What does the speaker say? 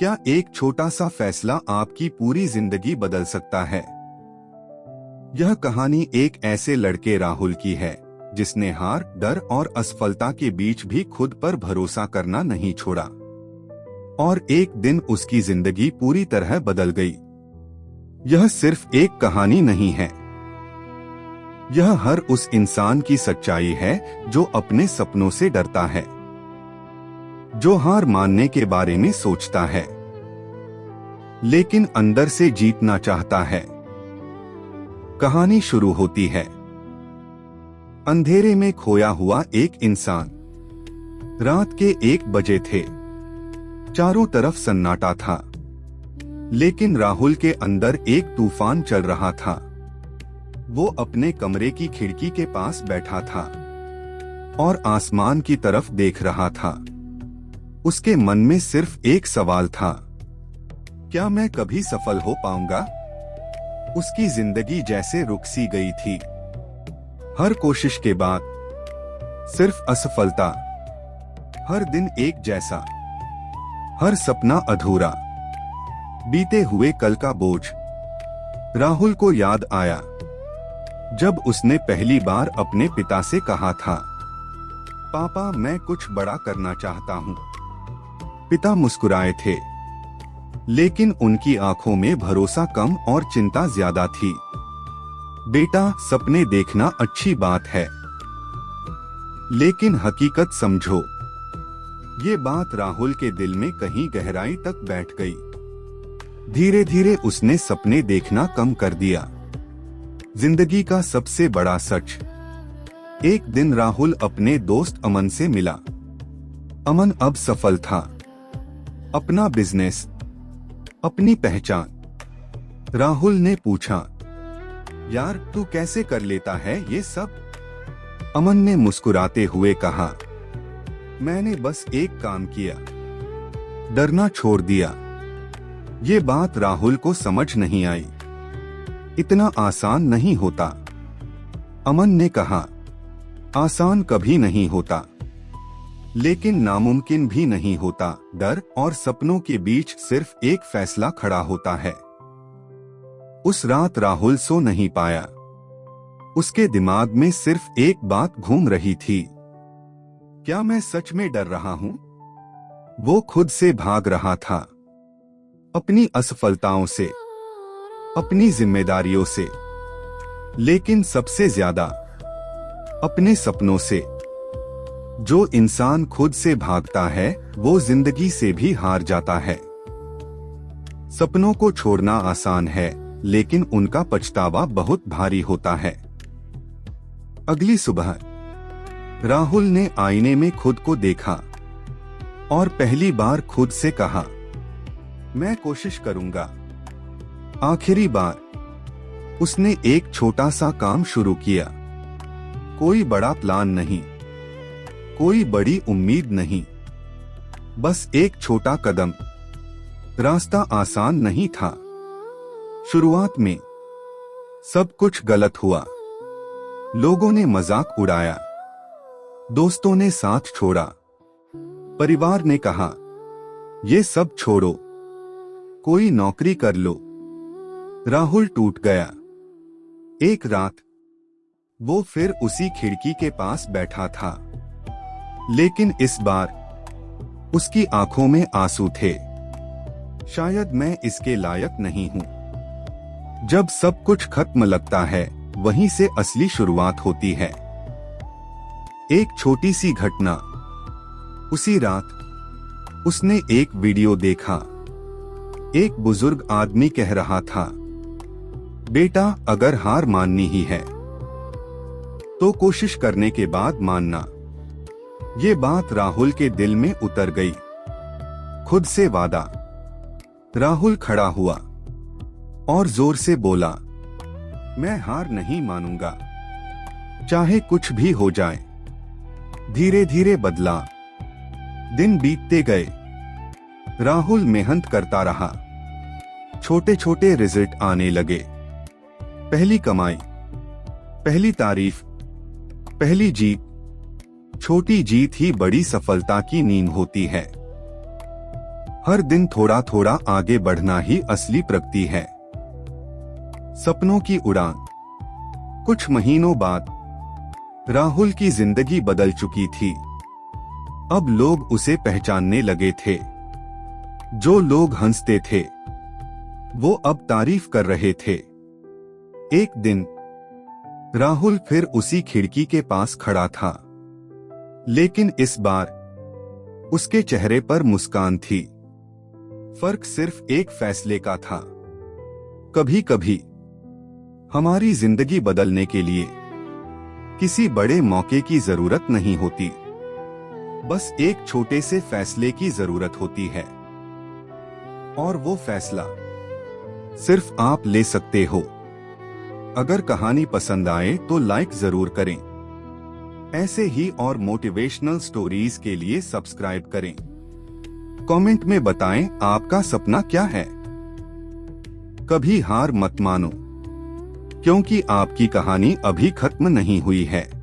क्या एक छोटा सा फैसला आपकी पूरी जिंदगी बदल सकता है? यह कहानी एक ऐसे लड़के राहुल की है जिसने हार, डर और असफलता के बीच भी खुद पर भरोसा करना नहीं छोड़ा और एक दिन उसकी जिंदगी पूरी तरह बदल गई। यह सिर्फ एक कहानी नहीं है, यह हर उस इंसान की सच्चाई है जो अपने सपनों से डरता है, जो हार मानने के बारे में सोचता है लेकिन अंदर से जीतना चाहता है। कहानी शुरू होती है अंधेरे में खोया हुआ एक इंसान। रात के 1 बजे थे, चारों तरफ सन्नाटा था, लेकिन राहुल के अंदर एक तूफान चल रहा था। वो अपने कमरे की खिड़की के पास बैठा था और आसमान की तरफ देख रहा था। उसके मन में सिर्फ एक सवाल था, क्या मैं कभी सफल हो पाऊंगा? उसकी जिंदगी जैसे रुक सी गई थी। हर कोशिश के बाद सिर्फ असफलता, हर दिन एक जैसा, हर सपना अधूरा। बीते हुए कल का बोझ राहुल को याद आया जब उसने पहली बार अपने पिता से कहा था, पापा मैं कुछ बड़ा करना चाहता हूँ। पिता मुस्कुराए थे, लेकिन उनकी आंखों में भरोसा कम और चिंता ज्यादा थी। बेटा, सपने देखना अच्छी बात है, लेकिन हकीकत समझो। ये बात राहुल के दिल में कहीं गहराई तक बैठ गई। धीरे धीरे उसने सपने देखना कम कर दिया। जिंदगी का सबसे बड़ा सच। एक दिन राहुल अपने दोस्त अमन से मिला। अमन अब सफल था, अपना बिजनेस, अपनी पहचान। राहुल ने पूछा, यार तू कैसे कर लेता है ये सब? अमन ने मुस्कुराते हुए कहा, मैंने बस एक काम किया, डरना छोड़ दिया। ये बात राहुल को समझ नहीं आई। इतना आसान नहीं होता। अमन ने कहा, आसान कभी नहीं होता, लेकिन नामुमकिन भी नहीं होता। डर और सपनों के बीच सिर्फ एक फैसला खड़ा होता है। उस रात राहुल सो नहीं पाया। उसके दिमाग में सिर्फ एक बात घूम रही थी, क्या मैं सच में डर रहा हूं? वो खुद से भाग रहा था, अपनी असफलताओं से, अपनी जिम्मेदारियों से, लेकिन सबसे ज्यादा अपने सपनों से। जो इंसान खुद से भागता है वो जिंदगी से भी हार जाता है। सपनों को छोड़ना आसान है, लेकिन उनका पछतावा बहुत भारी होता है। अगली सुबह राहुल ने आईने में खुद को देखा और पहली बार खुद से कहा, मैं कोशिश करूंगा। आखिरी बार उसने एक छोटा सा काम शुरू किया। कोई बड़ा प्लान नहीं, कोई बड़ी उम्मीद नहीं, बस एक छोटा कदम। रास्ता आसान नहीं था। शुरुआत में सब कुछ गलत हुआ। लोगों ने मजाक उड़ाया, दोस्तों ने साथ छोड़ा, परिवार ने कहा, ये सब छोड़ो, कोई नौकरी कर लो। राहुल टूट गया। एक रात वो फिर उसी खिड़की के पास बैठा था, लेकिन इस बार उसकी आंखों में आंसू थे। शायद मैं इसके लायक नहीं हूं। जब सब कुछ खत्म लगता है, वहीं से असली शुरुआत होती है। एक छोटी सी घटना। उसी रात उसने एक वीडियो देखा। एक बुजुर्ग आदमी कह रहा था, बेटा अगर हार माननी ही है तो कोशिश करने के बाद मानना। ये बात राहुल के दिल में उतर गई। खुद से वादा। राहुल खड़ा हुआ और जोर से बोला, मैं हार नहीं मानूंगा, चाहे कुछ भी हो जाए। धीरे धीरे बदला। दिन बीतते गए। राहुल मेहनत करता रहा। छोटे छोटे रिजल्ट आने लगे। पहली कमाई, पहली तारीफ, पहली जीत। छोटी जीत ही बड़ी सफलता की नींव होती है। हर दिन थोड़ा थोड़ा आगे बढ़ना ही असली प्रगति है। सपनों की उड़ान। कुछ महीनों बाद राहुल की जिंदगी बदल चुकी थी। अब लोग उसे पहचानने लगे थे। जो लोग हंसते थे वो अब तारीफ कर रहे थे। एक दिन राहुल फिर उसी खिड़की के पास खड़ा था, लेकिन इस बार उसके चेहरे पर मुस्कान थी। फर्क सिर्फ एक फैसले का था। कभी कभी हमारी जिंदगी बदलने के लिए किसी बड़े मौके की जरूरत नहीं होती, बस एक छोटे से फैसले की जरूरत होती है। और वो फैसला सिर्फ आप ले सकते हो। अगर कहानी पसंद आए तो लाइक जरूर करें। ऐसे ही और मोटिवेशनल स्टोरीज के लिए सब्सक्राइब करें। कमेंट में बताएं आपका सपना क्या है। कभी हार मत मानो, क्योंकि आपकी कहानी अभी खत्म नहीं हुई है।